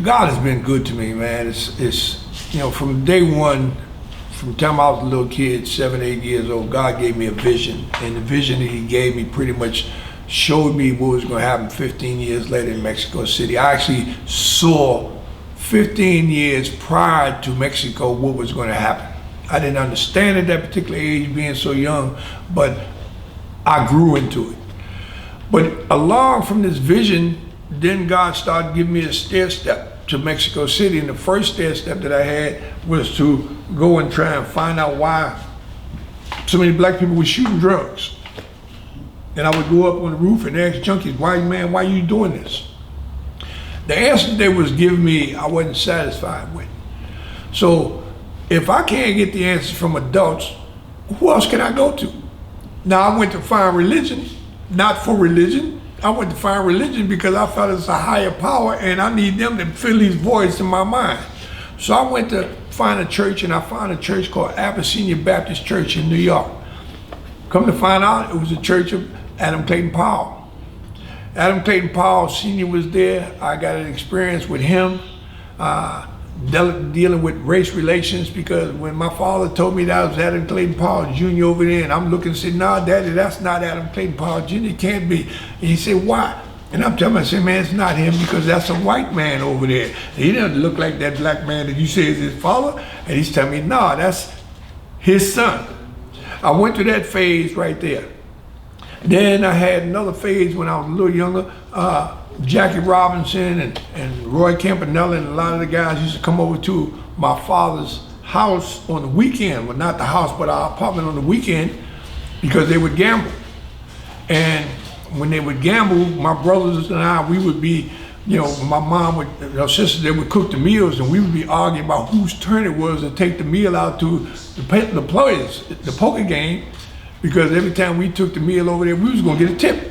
God has been good to me, man. It's from day one, from the time I was a little kid, 7, 8 years old, God gave me a vision. And the vision that he gave me pretty much showed me what was going to happen 15 years later in Mexico City. I actually saw 15 years prior to Mexico what was going to happen. I didn't understand at that particular age, being so young, but I grew into it. But along from this vision, then God started giving me a stair step to Mexico City. And the first stair step that I had was to go and try and find out why so many black people were shooting drugs. And I would go up on the roof and ask junkies, why are you doing this? The answer they was giving me, I wasn't satisfied with. So if I can't get the answer from adults, who else can I go to? Now I went to find religion, not for religion. I went to find religion because I felt it's a higher power and I need them to fill these voids in my mind. So I went to find a church, and I found a church called Abyssinian Baptist Church in New York. Come to find out, it was a church of Adam Clayton Powell. Adam Clayton Powell Sr. was there. I got an experience with him dealing with race relations, because when my father told me that was Adam Clayton Powell Jr. over there, and I'm looking and said, "No, Daddy, that's not Adam Clayton Powell Jr. It can't be." And he said, "Why?" And I'm telling him, I said, "Man, it's not him, because that's a white man over there. He doesn't look like that black man that you say is his father." And he's telling me, "No, that's his son." I went through that phase right there. Then I had another phase when I was a little younger. Jackie Robinson and Roy Campanella and a lot of the guys used to come over to my father's house on the weekend. Well, not the house, but our apartment on the weekend, because they would gamble. And when they would gamble, my brothers and I, we would be, my mom would, our sisters, they would cook the meals, and we would be arguing about whose turn it was to take the meal out to the players, the poker game, because every time we took the meal over there, we was gonna get a tip.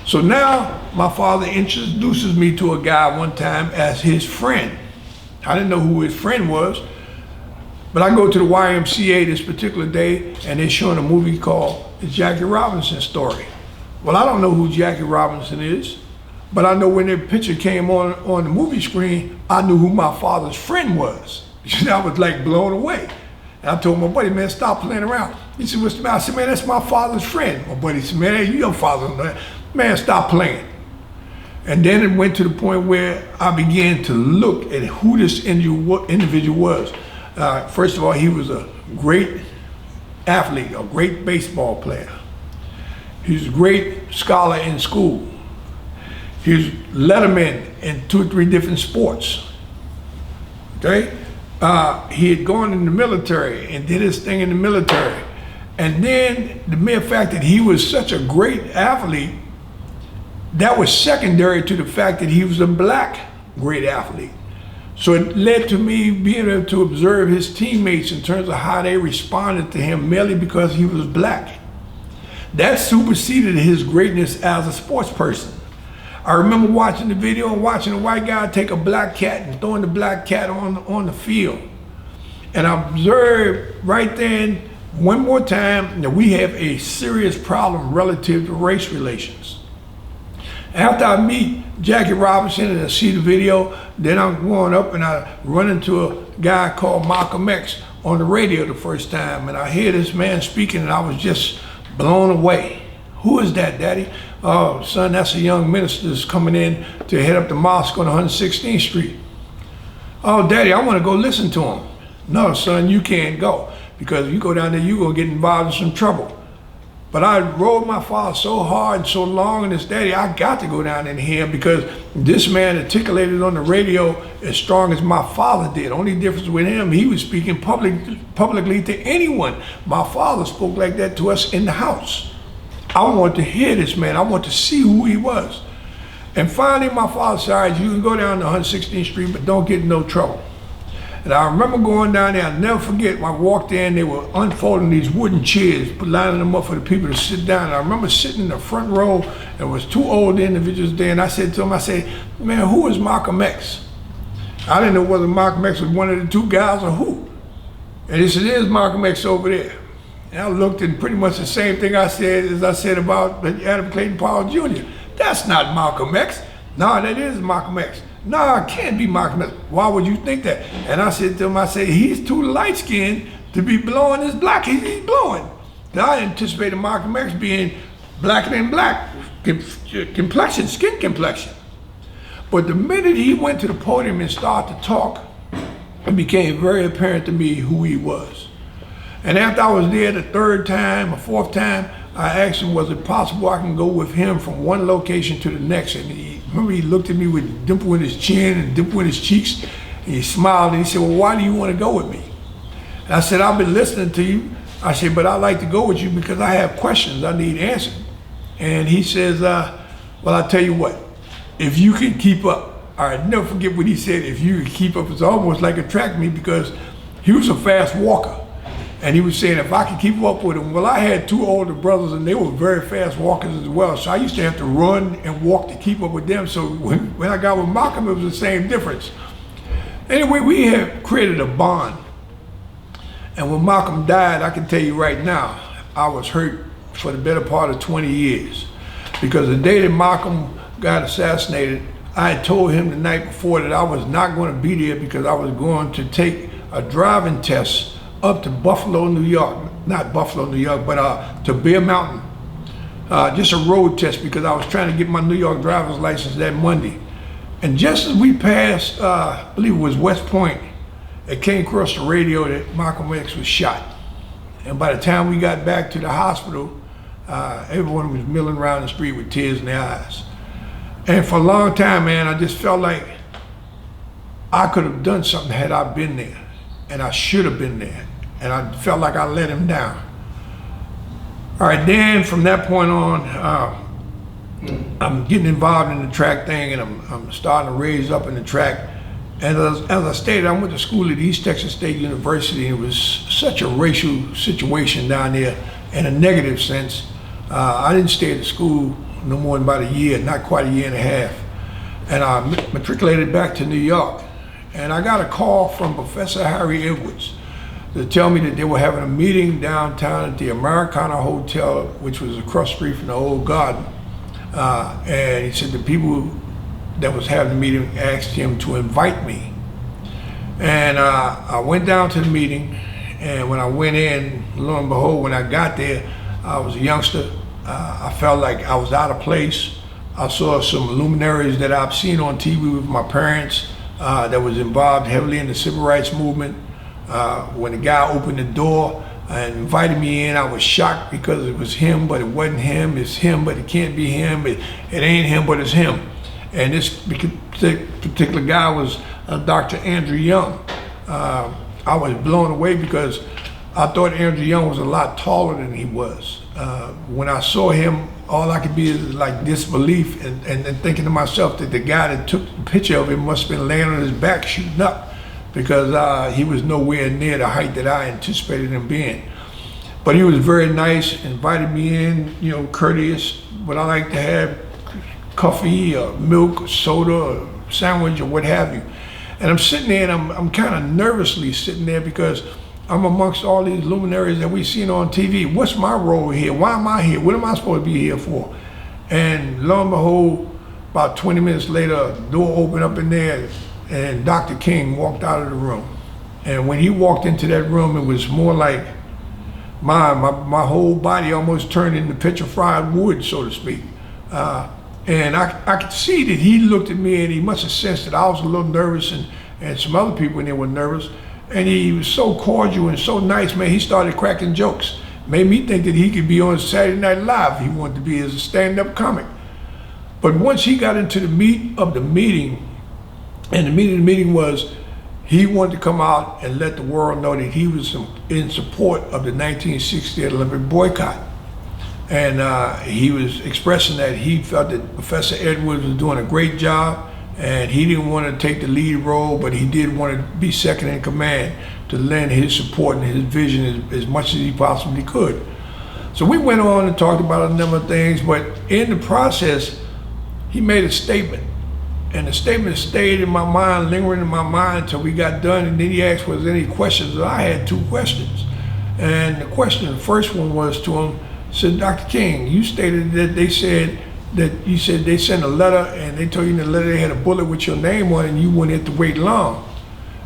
So now my father introduces me to a guy one time as his friend. I didn't know who his friend was, but I go to the YMCA this particular day, and they're showing a movie called The Jackie Robinson Story. Well, I don't know who Jackie Robinson is, but I know when that picture came on the movie screen, I knew who my father's friend was. I was like blown away. And I told my buddy, "Man, stop playing around." He said, "What's the matter?" I said, "Man, that's my father's friend." My buddy said, "Man, you your father." "Man, stop playing." And then it went to the point where I began to look at who this individual was. First of all, he was a great athlete, a great baseball player. He was a great scholar in school. He was letterman in 2 or 3 different sports. Okay? He had gone in the military and did his thing in the military. And then the mere fact that he was such a great athlete, that was secondary to the fact that he was a black great athlete. So it led to me being able to observe his teammates in terms of how they responded to him merely because he was black. That superseded his greatness as a sports person. I remember watching the video and watching a white guy take a black cat and throwing the black cat on the field. And I observed right then, one more time, that we have a serious problem relative to race relations. After I meet Jackie Robinson and I see the video, then I'm going up and I run into a guy called Malcolm X on the radio the first time, and I hear this man speaking, and I was just blown away. "Who is that, Daddy?" "Oh, son, that's a young minister that's coming in to head up the mosque on 116th Street. "Oh, Daddy, I want to go listen to him." "No, son, you can't go, because if you go down there, you're going to get involved in some trouble." But I rode my father so hard and so long in this, "Daddy, I got to go down in here, because this man articulated on the radio as strong as my father did. Only difference with him, he was speaking publicly to anyone. My father spoke like that to us in the house. I want to hear this man. I want to see who he was." And finally, my father said, "All right, you can go down to 116th Street, but don't get in no trouble." And I remember going down there, I'll never forget, when I walked in, they were unfolding these wooden chairs, lining them up for the people to sit down. And I remember sitting in the front row, there was 2 old individuals there, and I said to them, "Man, who is Malcolm X?" I didn't know whether Malcolm X was one of the 2 guys or who. And he said, "There's Malcolm X over there." And I looked, and pretty much the same thing I said about Adam Clayton Powell Jr. "That's not Malcolm X." "No, that is Malcolm X." "Nah, it can't be Malcolm X. Why would you think that?" And I said to him, I said, "He's too light-skinned to be blowing this black. He's blowing." Now, I anticipated Malcolm X being blacker than black, complexion, skin complexion. But the minute he went to the podium and started to talk, it became very apparent to me who he was. And after I was there the third time or fourth time, I asked him, was it possible I can go with him from one location to the next? And remember he looked at me with a dimple in his chin and a dimple in his cheeks, and he smiled and he said, "Well, why do you want to go with me?" And I said, "I've been listening to you." I said, "But I'd like to go with you because I have questions I need answered." And he says, "Well, I'll tell you what, if you can keep up." I never forget what he said, "If you can keep up." It's almost like a track meet because he was a fast walker. And he was saying if I could keep up with him. Well, I had two older brothers and they were very fast walkers as well. So I used to have to run and walk to keep up with them. So when I got with Malcolm, it was the same difference. Anyway, we had created a bond. And when Malcolm died, I can tell you right now, I was hurt for the better part of 20 years. Because the day that Malcolm got assassinated, I had told him the night before that I was not going to be there because I was going to take a driving test up to Buffalo, New York. Not Buffalo, New York, but to Bear Mountain. Just a road test because I was trying to get my New York driver's license that Monday. And just as we passed, I believe it was West Point, it came across the radio that Malcolm X was shot. And by the time we got back to the hospital, everyone was milling around the street with tears in their eyes. And for a long time, man, I just felt like I could have done something had I been there. And I should have been there. And I felt like I let him down. All right, then from that point on, I'm getting involved in the track thing and I'm starting to raise up in the track. And as I stated, I went to school at East Texas State University. And it was such a racial situation down there in a negative sense. I didn't stay at the school no more than about a year, not quite a year and a half. And I matriculated back to New York. And I got a call from Professor Harry Edwards to tell me that they were having a meeting downtown at the Americana Hotel, which was across the street from the old garden. And he said the people that was having the meeting asked him to invite me. And I went down to the meeting, and when I went in, lo and behold, when I got there, I was a youngster. I felt like I was out of place. I saw some luminaries that I've seen on TV with my parents that was involved heavily in the civil rights movement. When the guy opened the door and invited me in, I was shocked because it was him, but it wasn't him. It's him, but it can't be him. It ain't him, but it's him. And this particular guy was Dr. Andrew Young. I was blown away because I thought Andrew Young was a lot taller than he was. When I saw him, all I could be is like disbelief and thinking to myself that the guy that took the picture of him must have been laying on his back shooting up because he was nowhere near the height that I anticipated him being. But he was very nice, invited me in, you know, courteous. But I like to have coffee or milk or soda or sandwich or what have you. And I'm sitting there and I'm kind of nervously sitting there because I'm amongst all these luminaries that we've seen on TV. What's my role here? Why am I here? What am I supposed to be here for? And lo and behold, about 20 minutes later, a door opened up in there and Dr. King walked out of the room. And when he walked into that room, it was more like my whole body almost turned into petrified wood, so to speak. And I could see that he looked at me and he must have sensed that I was a little nervous and some other people in there were nervous. And he was so cordial and so nice, man. He started cracking jokes. Made me think that he could be on Saturday Night Live. He wanted to be as a stand-up comic. But once he got into the meat of the meeting, and the meat of the meeting was he wanted to come out and let the world know that he was in support of the 1960 Olympic boycott. And he was expressing that he felt that Professor Edwards was doing a great job, and he didn't want to take the lead role, but he did want to be second in command to lend his support and his vision as much as he possibly could. So we went on and talked about a number of things, but in the process, he made a statement. And the statement stayed in my mind, lingering in my mind until we got done, and then he asked, was there any questions? And I had two questions. And the first one was to him, said, Dr. King, you stated that they said that you said they sent a letter and they told you in the letter they had a bullet with your name on it and you wouldn't have to wait long.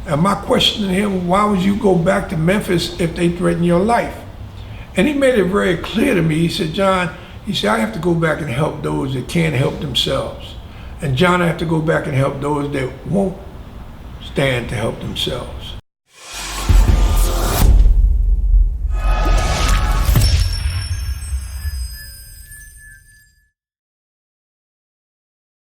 And my question to him, why would you go back to Memphis if they threatened your life? And he made it very clear to me. He said, John, he said, I have to go back and help those that can't help themselves. And John, I have to go back and help those that won't stand to help themselves.